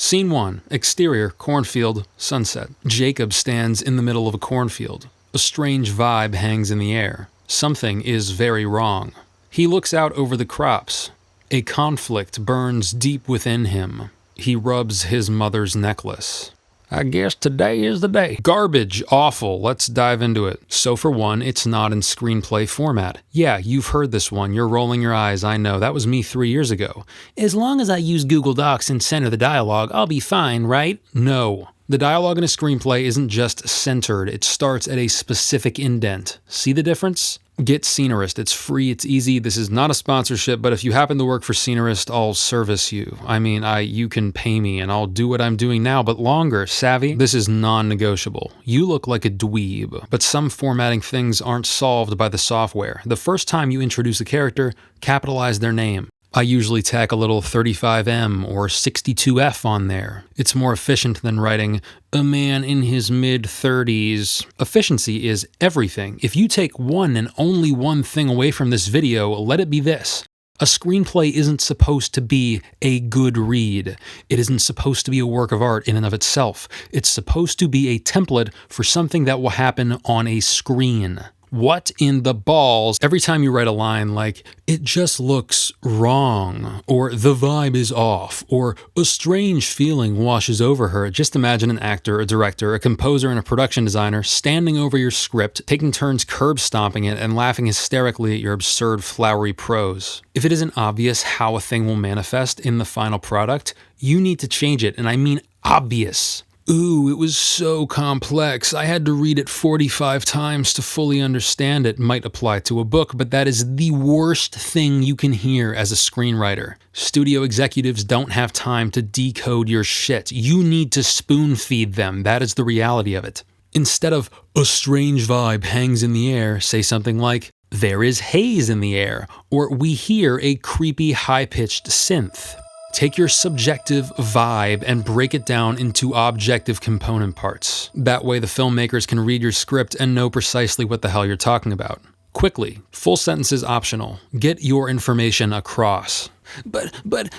Scene 1. Exterior, cornfield, sunset. Jacob stands in the middle of a cornfield. A strange vibe hangs in the air. Something is very wrong. He looks out over the crops. A conflict burns deep within him. He rubs his mother's necklace. I guess today is the day. Garbage, awful, let's dive into it. So for one, it's not in screenplay format. Yeah, you've heard this one, you're rolling your eyes, I know, that was me 3 years ago. As long as I use Google Docs and center the dialogue, I'll be fine, right? No. The dialogue in a screenplay isn't just centered, it starts at a specific indent. See the difference? Get Scenarist. It's free, it's easy. This is not a sponsorship, but if you happen to work for Scenarist, I'll service you. You can pay me and I'll do what I'm doing now, but longer, savvy? This is non-negotiable. You look like a dweeb, but some formatting things aren't solved by the software. The first time you introduce a character, capitalize their name. I usually tack a little 35M or 62F on there. It's more efficient than writing, a man in his mid-30s. Efficiency is everything. If you take one and only one thing away from this video, let it be this. A screenplay isn't supposed to be a good read. It isn't supposed to be a work of art in and of itself. It's supposed to be a template for something that will happen on a screen. What in the balls? Every time you write a line like, it just looks wrong, or the vibe is off, or a strange feeling washes over her, just imagine an actor, a director, a composer, and a production designer standing over your script, taking turns curb stomping it and laughing hysterically at your absurd flowery prose. If it isn't obvious how a thing will manifest in the final product, you need to change it, and I mean obvious. Ooh, it was so complex. I had to read it 45 times to fully understand it. Might apply to a book, but that is the worst thing you can hear as a screenwriter. Studio executives don't have time to decode your shit. You need to spoon feed them. That is the reality of it. Instead of, a strange vibe hangs in the air, say something like, there is haze in the air, or we hear a creepy high-pitched synth. Take your subjective vibe and break it down into objective component parts. That way the filmmakers can read your script and know precisely what the hell you're talking about. Quickly, full sentences optional. Get your information across. But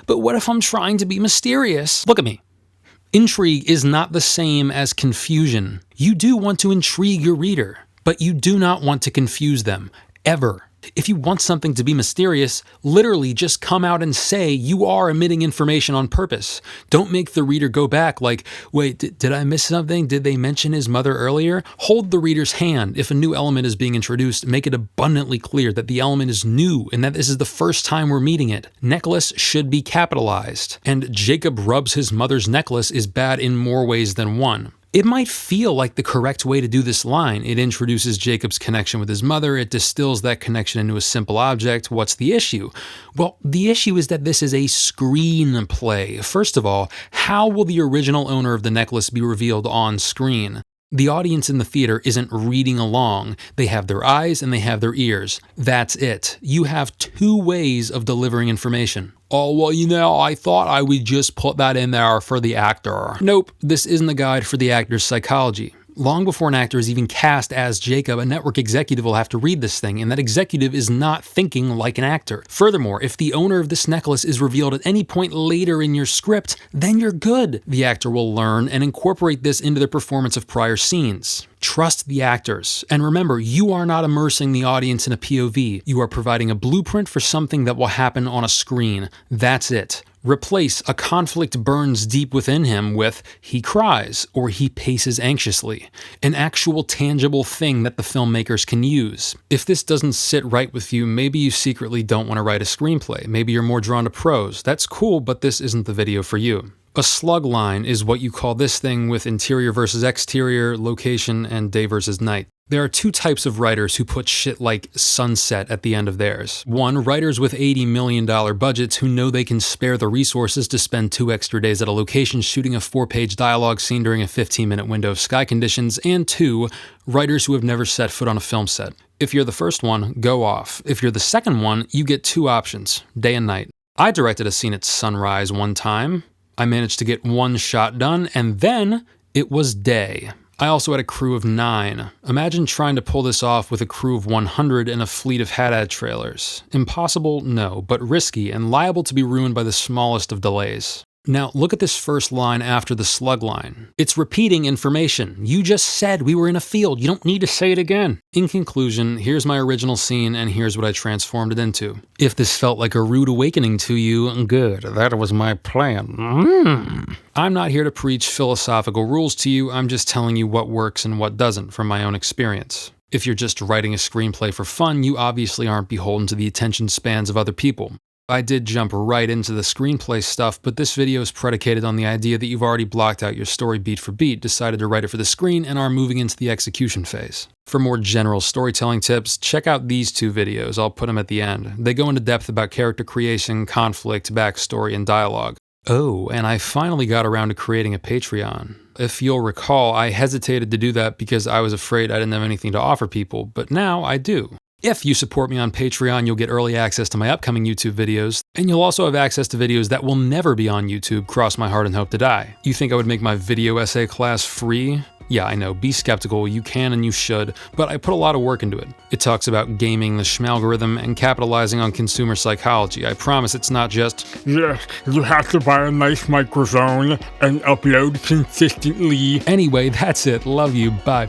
what if I'm trying to be mysterious? Look at me. Intrigue is not the same as confusion. You do want to intrigue your reader, but you do not want to confuse them, ever. If you want something to be mysterious, literally just come out and say you are omitting information on purpose. Don't make the reader go back like, wait, did I miss something? Did they mention his mother earlier? Hold the reader's hand. If a new element is being introduced, make it abundantly clear that the element is new and that this is the first time we're meeting it. Necklace should be capitalized. And Jacob rubs his mother's necklace is bad in more ways than one. It might feel like the correct way to do this line. It introduces Jacob's connection with his mother, it distills that connection into a simple object. What's the issue? Well, the issue is that this is a screenplay. First of all, how will the original owner of the necklace be revealed on screen? The audience in the theater isn't reading along. They have their eyes and they have their ears. That's it. You have two ways of delivering information. Oh, well, I thought I would just put that in there for the actor. Nope, this isn't a guide for the actor's psychology. Long before an actor is even cast as Jacob, a network executive will have to read this thing, and that executive is not thinking like an actor. Furthermore, if the owner of this necklace is revealed at any point later in your script, then you're good. The actor will learn and incorporate this into their performance of prior scenes. Trust the actors. And remember, you are not immersing the audience in a POV. You are providing a blueprint for something that will happen on a screen. That's it. Replace a conflict burns deep within him with he cries or he paces anxiously, an actual tangible thing that the filmmakers can use. If this doesn't sit right with you, maybe you secretly don't want to write a screenplay. Maybe you're more drawn to prose. That's cool, but this isn't the video for you. A slug line is what you call this thing with interior versus exterior, location, and day versus night. There are two types of writers who put shit like sunset at the end of theirs. One, writers with $80 million budgets who know they can spare the resources to spend 2 extra days at a location shooting a 4-page dialogue scene during a 15-minute window of sky conditions. And 2, writers who have never set foot on a film set. If you're the first one, go off. If you're the second one, you get 2 options, day and night. I directed a scene at sunrise one time. I managed to get 1 shot done, and then it was day. I also had a crew of 9. Imagine trying to pull this off with a crew of 100 and a fleet of Haddad trailers. Impossible? No, but risky and liable to be ruined by the smallest of delays. Now, look at this first line after the slug line. It's repeating information. You just said we were in a field. You don't need to say it again. In conclusion, here's my original scene, and here's what I transformed it into. If this felt like a rude awakening to you, good. That was my plan. I'm not here to preach philosophical rules to you. I'm just telling you what works and what doesn't from my own experience. If you're just writing a screenplay for fun, you obviously aren't beholden to the attention spans of other people. I did jump right into the screenplay stuff, but this video is predicated on the idea that you've already blocked out your story beat for beat, decided to write it for the screen, and are moving into the execution phase. For more general storytelling tips, check out these 2 videos. I'll put them at the end. They go into depth about character creation, conflict, backstory, and dialogue. Oh, and I finally got around to creating a Patreon. If you'll recall, I hesitated to do that because I was afraid I didn't have anything to offer people, but now I do. If you support me on Patreon, you'll get early access to my upcoming YouTube videos, and you'll also have access to videos that will never be on YouTube, cross my heart and hope to die. You think I would make my video essay class free? Yeah, I know, be skeptical, you can and you should, but I put a lot of work into it. It talks about gaming the schmalgorithm and capitalizing on consumer psychology. I promise it's not just, yes, you have to buy a nice microphone and upload consistently. Anyway, that's it. Love you. Bye.